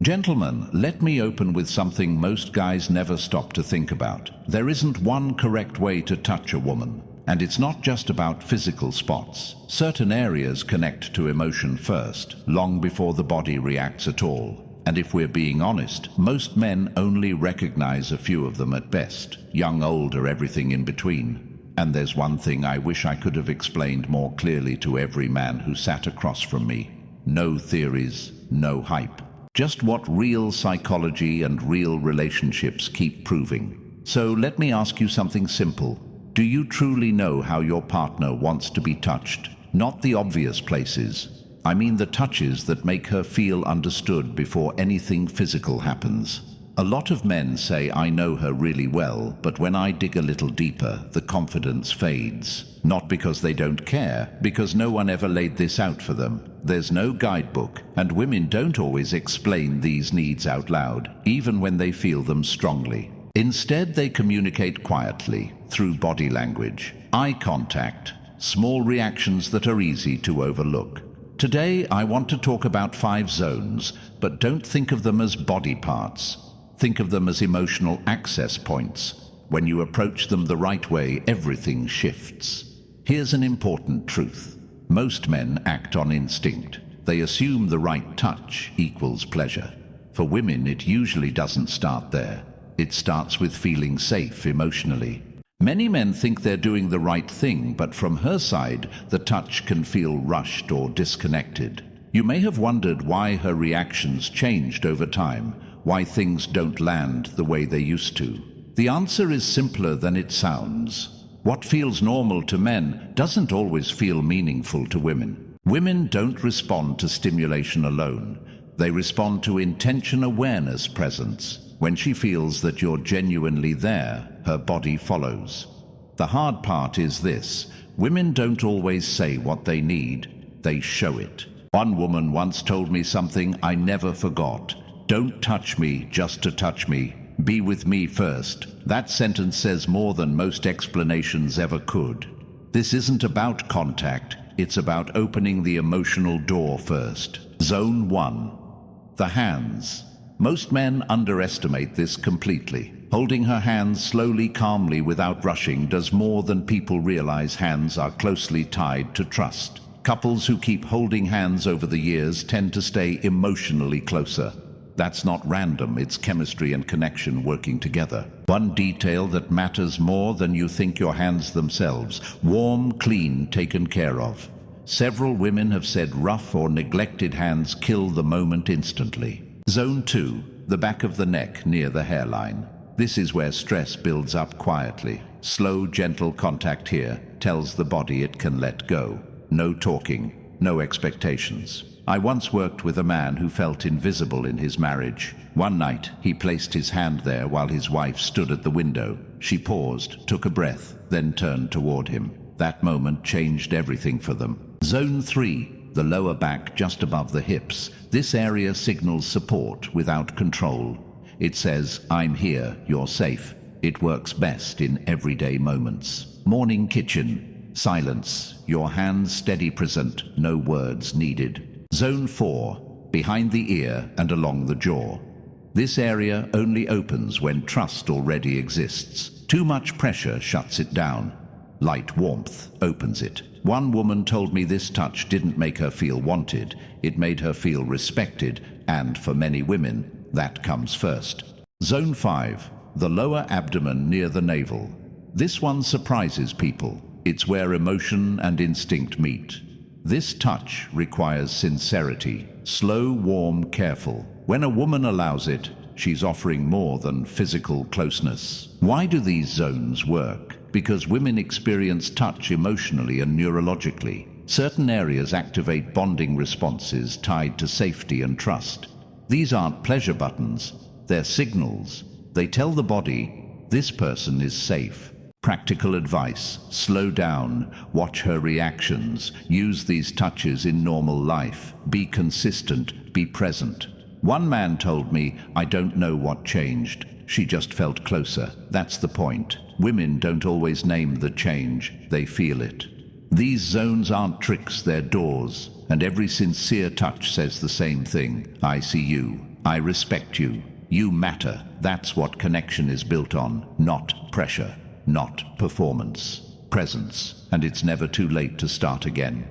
Gentlemen, let me open with something most guys never stop to think about. There isn't one correct way to touch a woman. And it's not just about physical spots. Certain areas connect to emotion first, long before the body reacts at all. And if we're being honest, most men only recognize a few of them at best. Young, old, or everything in between. And there's one thing I wish I could have explained more clearly to every man who sat across from me. No theories, no hype. Just what real psychology and real relationships keep proving. So let me ask you something simple. Do you truly know how your partner wants to be touched? Not the obvious places. I mean the touches that make her feel understood before anything physical happens. A lot of men say I know her really well, but when I dig a little deeper, the confidence fades. Not because they don't care, because no one ever laid this out for them. There's no guidebook, and women don't always explain these needs out loud, even when they feel them strongly. Instead, they communicate quietly, through body language, eye contact, small reactions that are easy to overlook. Today, I want to talk about 5 zones, but don't think of them as body parts. Think of them as emotional access points. When you approach them the right way, everything shifts. Here's an important truth. Most men act on instinct. They assume the right touch equals pleasure. For women, it usually doesn't start there. It starts with feeling safe emotionally. Many men think they're doing the right thing, but from her side, the touch can feel rushed or disconnected. You may have wondered why her reactions changed over time, why things don't land the way they used to. The answer is simpler than it sounds. What feels normal to men doesn't always feel meaningful to women. Women don't respond to stimulation alone. They respond to intention, awareness, presence. When she feels that you're genuinely there, her body follows. The hard part is this: women don't always say what they need, they show it. One woman once told me something I never forgot. "Don't touch me just to touch me. Be with me first." That sentence says more than most explanations ever could. This isn't about contact, it's about opening the emotional door first. Zone 1. The hands. Most men underestimate this completely. Holding her hands slowly, calmly, without rushing does more than people realize. Hands are closely tied to trust. Couples who keep holding hands over the years tend to stay emotionally closer. That's not random, it's chemistry and connection working together. One detail that matters more than you think: your hands themselves. Warm, clean, taken care of. Several women have said rough or neglected hands kill the moment instantly. Zone 2, the back of the neck near the hairline. This is where stress builds up quietly. Slow, gentle contact here tells the body it can let go. No talking, no expectations. I once worked with a man who felt invisible in his marriage. One night, he placed his hand there while his wife stood at the window. She paused, took a breath, then turned toward him. That moment changed everything for them. Zone 3, the lower back just above the hips. This area signals support without control. It says, "I'm here, you're safe." It works best in everyday moments. Morning kitchen. Silence. Your hands steady, present, no words needed. Zone 4, behind the ear and along the jaw. This area only opens when trust already exists. Too much pressure shuts it down. Light warmth opens it. One woman told me this touch didn't make her feel wanted, it made her feel respected, and for many women, that comes first. Zone 5, the lower abdomen near the navel. This one surprises people. It's where emotion and instinct meet. This touch requires sincerity, slow, warm, careful. When a woman allows it, she's offering more than physical closeness. Why do these zones work? Because women experience touch emotionally and neurologically. Certain areas activate bonding responses tied to safety and trust. These aren't pleasure buttons, they're signals. They tell the body, this person is safe. Practical advice: slow down, watch her reactions, use these touches in normal life. Be consistent, be present. One man told me, "I don't know what changed. She just felt closer." That's the point. Women don't always name the change, they feel it. These zones aren't tricks, they're doors, and every sincere touch says the same thing: I see you, I respect you. You matter. That's what connection is built on. Not pressure, not performance. Presence. And it's never too late to start again.